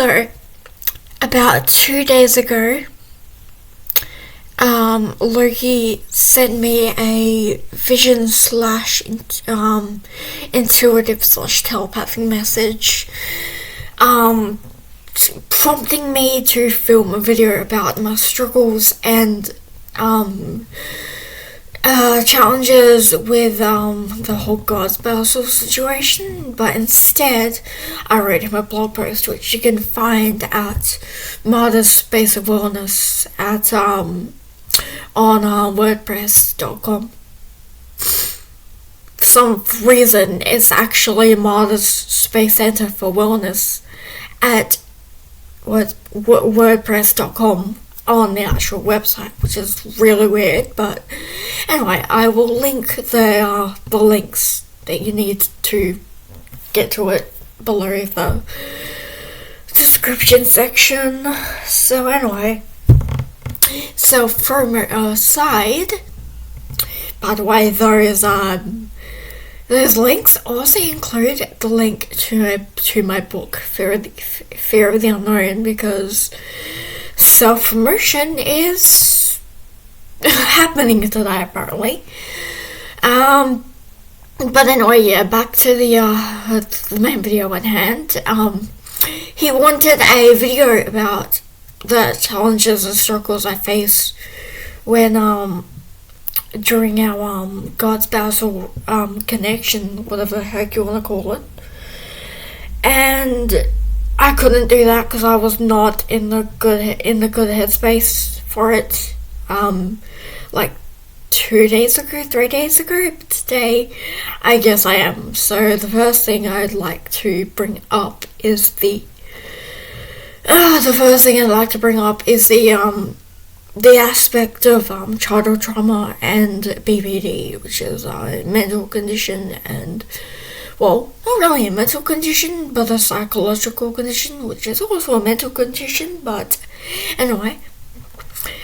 So, about 2 days ago, Loki sent me a vision slash intuitive slash telepathic message, prompting me to film a video about my struggles and challenges with the whole God's Basel situation, but instead I wrote him a blog post which you can find at Martyr's Space of Wellness at on WordPress.com. For some reason it's actually Martyr's Space Center for Wellness at WordPress.com on the actual website, which is really weird, but anyway, I will link the links that you need to get to it below the description section. So anyway, so from side, by the way, those links also include the link to my book, Fear of the Unknown, because self-promotion is happening today apparently. But anyway, yeah, back to the main video at hand. He wanted a video about the challenges and struggles I face when during our God's Basel connection, whatever the heck you want to call it. And I couldn't do that because I was not in the good headspace for it. Like 3 days ago, but today I guess I am. So the first thing I'd like to bring up is the aspect of childhood trauma and BPD, which is a mental condition, and well, not really a mental condition, but a psychological condition, which is also a mental condition. But anyway,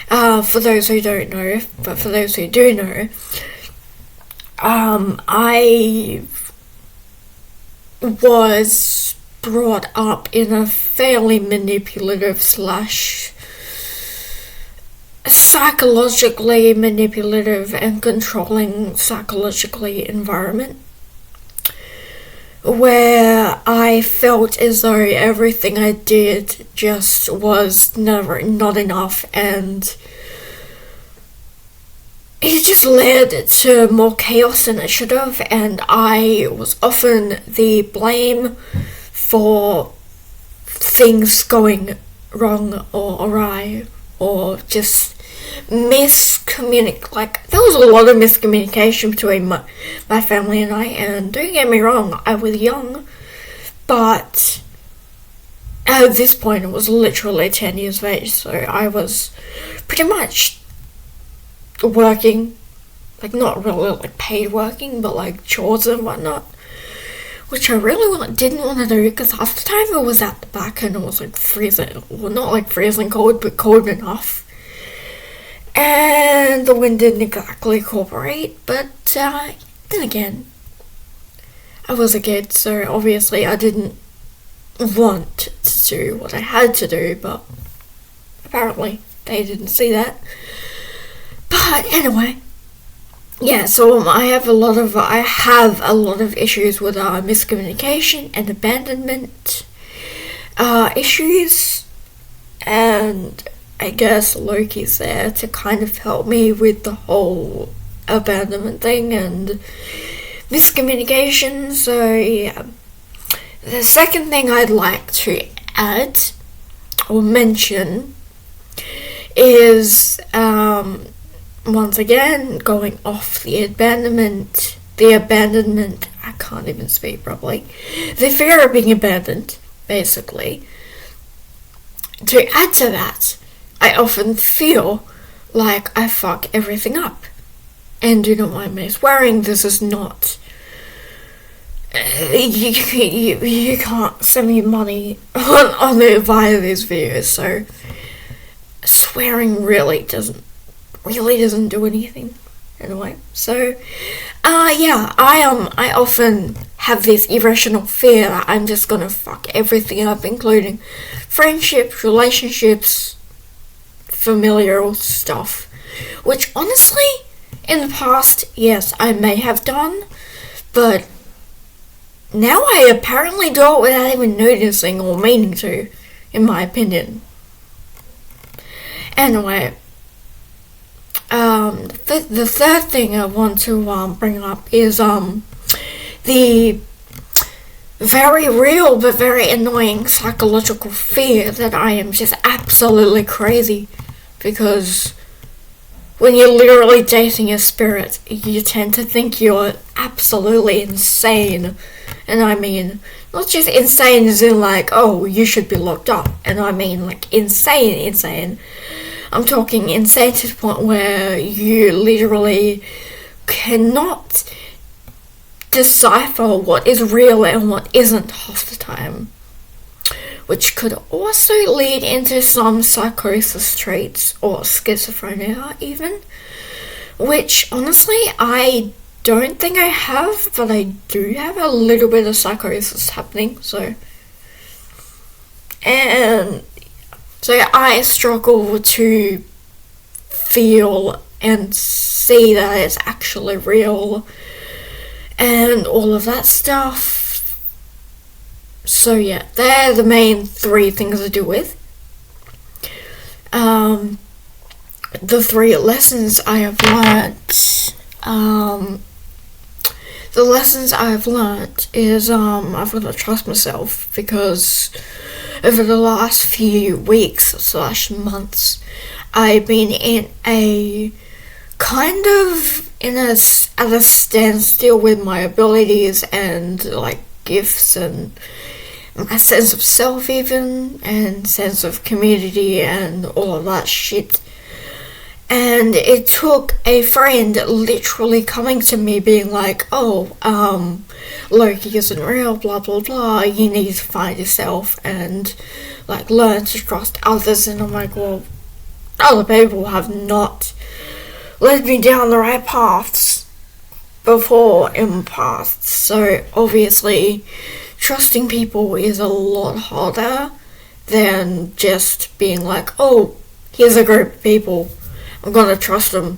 for those who don't know, but for those who do know, I was brought up in a fairly manipulative slash psychologically manipulative and controlling psychologically environment, where I felt as though everything I did just was never not enough, and it just led to more chaos than it should have, and I was often the blame for things going wrong or awry, or just there was a lot of miscommunication between my family and I, and don't get me wrong, I was young, but at this point it was literally 10 years of age, so I was pretty much working, like not really like paid working, but like chores and whatnot, which I really didn't want to do, because half the time it was at the back and it was like freezing, well not like freezing cold, but cold enough. And the wind didn't exactly cooperate, but then again, I was a kid, so obviously I didn't want to do what I had to do, but apparently they didn't see that. But anyway, yeah, so I have a lot of issues with miscommunication and abandonment issues, and I guess Loki's there to kind of help me with the whole abandonment thing and miscommunication. So yeah, the second thing I'd like to add or mention is once again going off the abandonment, I can't even speak properly, the fear of being abandoned, basically. To add to that, I often feel like I fuck everything up. And do not mind me swearing, this is not... You can't send me money via these videos, so swearing really doesn't do anything. Anyway, so yeah, I often have this irrational fear that I'm just gonna fuck everything up, including friendships, relationships, familial stuff. Which honestly, in the past, yes, I may have done, but now I apparently do it without even noticing or meaning to, in my opinion. Anyway, the third thing I want to bring up is the very real but very annoying psychological fear that I am just absolutely crazy, because when you're literally dating a spirit, you tend to think you're absolutely insane. And I mean, not just insane as in like, oh, you should be locked up. And I mean like insane. I'm talking insane to the point where you literally cannot decipher what is real and what isn't half the time. Which could also lead into some psychosis traits or schizophrenia even. Which honestly, I don't think I have, but I do have a little bit of psychosis happening, so I struggle to feel and see that it's actually real and all of that stuff. So yeah, they're the main three things I deal with. The three lessons I have learnt. The lessons I have learnt is I've got to trust myself, because over the last few weeks / months, I've been in a kind of at a standstill with my abilities and like gifts and my sense of self even, and sense of community and all of that shit. And it took a friend literally coming to me being like, oh, Loki isn't real, blah blah blah, you need to find yourself and like learn to trust others. And I'm like, well, other people have not led me down the right paths before in the past, so obviously trusting people is a lot harder than just being like, oh, here's a group of people, I'm gonna trust them.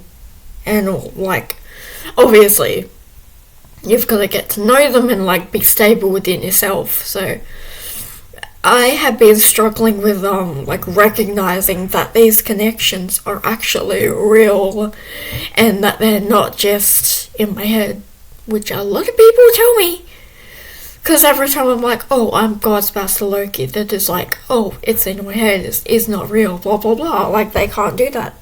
And like, obviously you've got to get to know them and like be stable within yourself. So I have been struggling with like recognizing that these connections are actually real and that they're not just in my head, which a lot of people tell me. Because every time I'm like, oh, I'm God's bastard Loki, they're just like, oh, it's in my head, it's not real, blah blah blah. Like, they can't do that.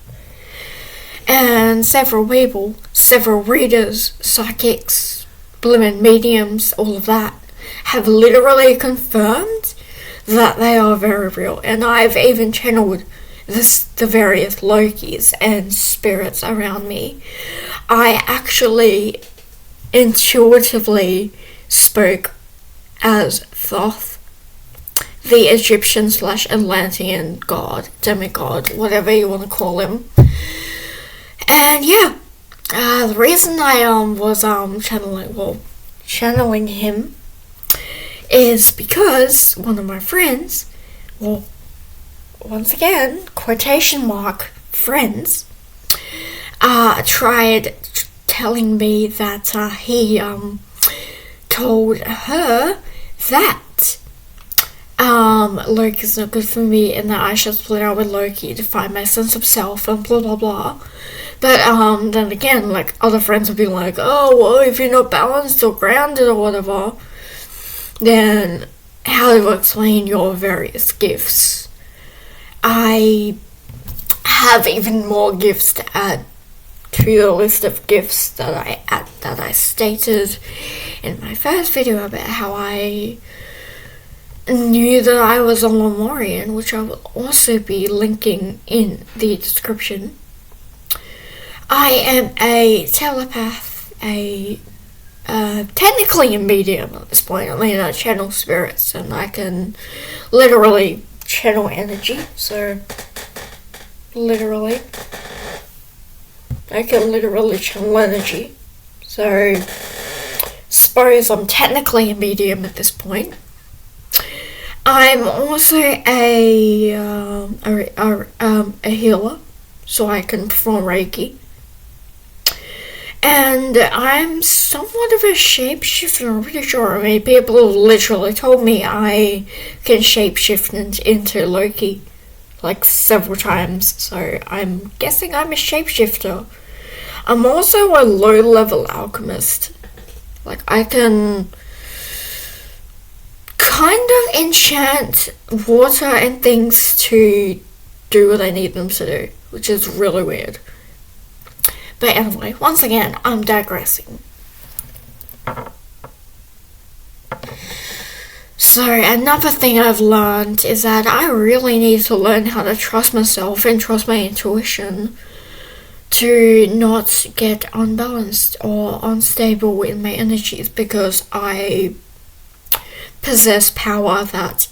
And several people, several readers, psychics, blooming mediums, all of that, have literally confirmed that they are very real. And I've even channeled the various Lokis and spirits around me. I actually intuitively spoke as Thoth, the Egyptian / Atlantean god, demigod, whatever you want to call him. And yeah, the reason I was channeling him is because one of my friends, well, once again, quotation mark friends, tried telling me that he told her that Loki's not good for me and that I should split out with Loki to find my sense of self and blah blah blah. But then again, like, other friends would be like, oh, well, if you're not balanced or grounded or whatever, then how do you explain your various gifts? I have even more gifts to add to the list of gifts that I stated in my first video about how I knew that I was a Lemurian, which I will also be linking in the description. I am a telepath, technically a medium at this point. I mean, I channel spirits and I can literally channel energy, so I can literally channel energy. So suppose I'm technically a medium at this point. I'm also a healer, so I can perform Reiki. And I'm somewhat of a shapeshifter, I'm pretty sure. I mean, people have literally told me I can shapeshift into Loki, like, several times, so I'm guessing I'm a shapeshifter. I'm also a low-level alchemist. Like, I can kind of enchant water and things to do what I need them to do, which is really weird. But anyway, once again, I'm digressing. So, another thing I've learned is that I really need to learn how to trust myself and trust my intuition to not get unbalanced or unstable in my energies, because I possess power that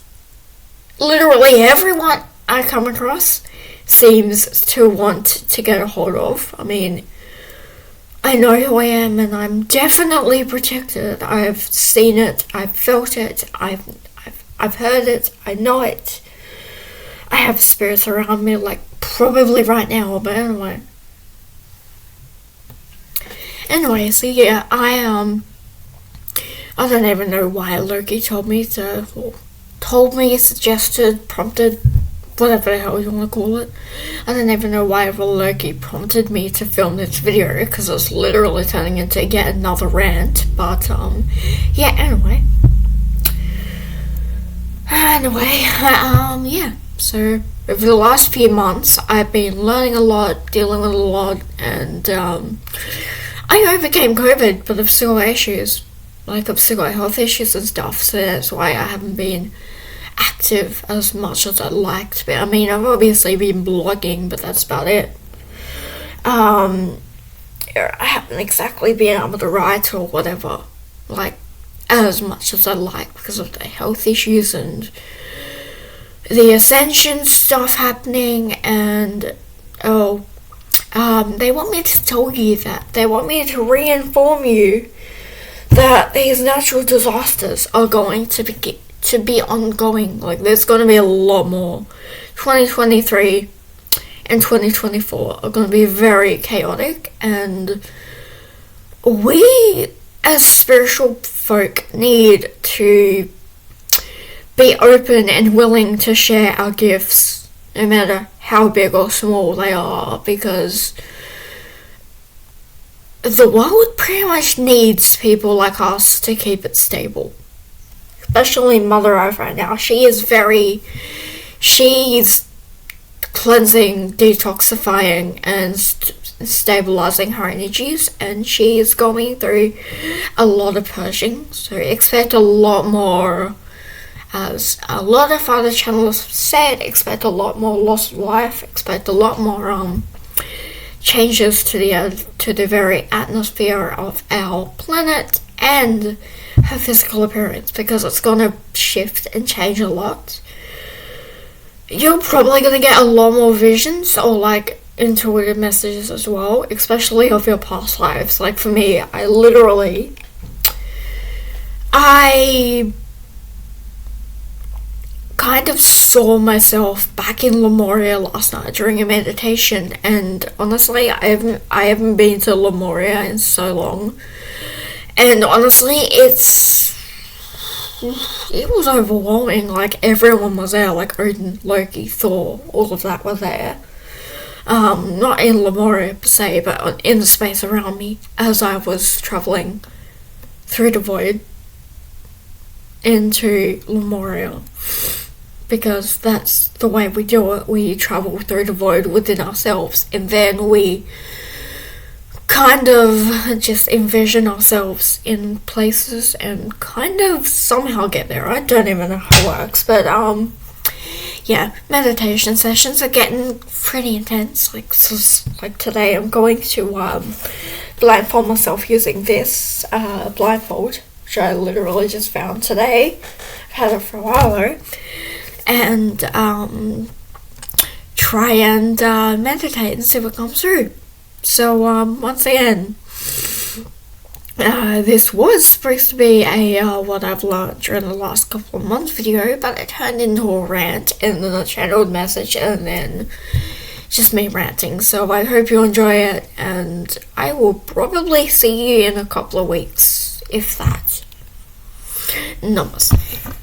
literally everyone I come across seems to want to get a hold of. I mean, I know who I am, and I'm definitely protected. I've seen it, I've felt it, I've heard it, I know it. I have spirits around me, like, probably right now, but anyway. Anyway, so yeah, I don't even know why Loki suggested, prompted, whatever the hell you want to call it. I don't even know why Loki prompted me to film this video, because it's literally turning into yet another rant, but, yeah, anyway. Yeah, so over the last few months, I've been learning a lot, dealing with a lot, and, I overcame COVID, but I've still got issues. Like, I've still got health issues and stuff, so that's why I haven't been active as much as I'd like to be. I mean, I've obviously been blogging, but that's about it. I haven't exactly been able to write or whatever, like, as much as I'd like, because of the health issues and the Ascension stuff happening, and, they want me to tell you that. They want me to reinform you that these natural disasters are going to be ongoing. Like, there's going to be a lot more. 2023 and 2024 are going to be very chaotic, and we as spiritual folk need to be open and willing to share our gifts, no matter how big or small they are, because the world pretty much needs people like us to keep it stable. Especially Mother Earth right now. She's cleansing, detoxifying, and stabilizing her energies, and she is going through a lot of purging, so expect a lot more. As a lot of other channels have said, expect a lot more loss of life, expect a lot more changes to the very atmosphere of our planet and her physical appearance, because it's going to shift and change a lot. You're probably going to get a lot more visions or, like, intuitive messages as well, especially of your past lives. Like, for me, I kind of saw myself back in Lemuria last night during a meditation, and honestly, I haven't been to Lemuria in so long, and honestly, it was overwhelming. Like, everyone was there, like Odin, Loki, Thor, all of that were there. Not in Lemuria per se, but in the space around me as I was travelling through the void into Lemuria. Because that's the way we do it. We travel through the void within ourselves, and then we kind of just envision ourselves in places and kind of somehow get there. I don't even know how it works, but yeah, meditation sessions are getting pretty intense. Like today, I'm going to blindfold myself using this blindfold, which I literally just found today. I've had it for a while though. And try and meditate and see what comes through. So once again, This was supposed to be a what I've learned during the last couple of months video, but it turned into a rant and then a channeled message and then just me ranting. So I hope you enjoy it, and I will probably see you in a couple of weeks, if that. Namaste.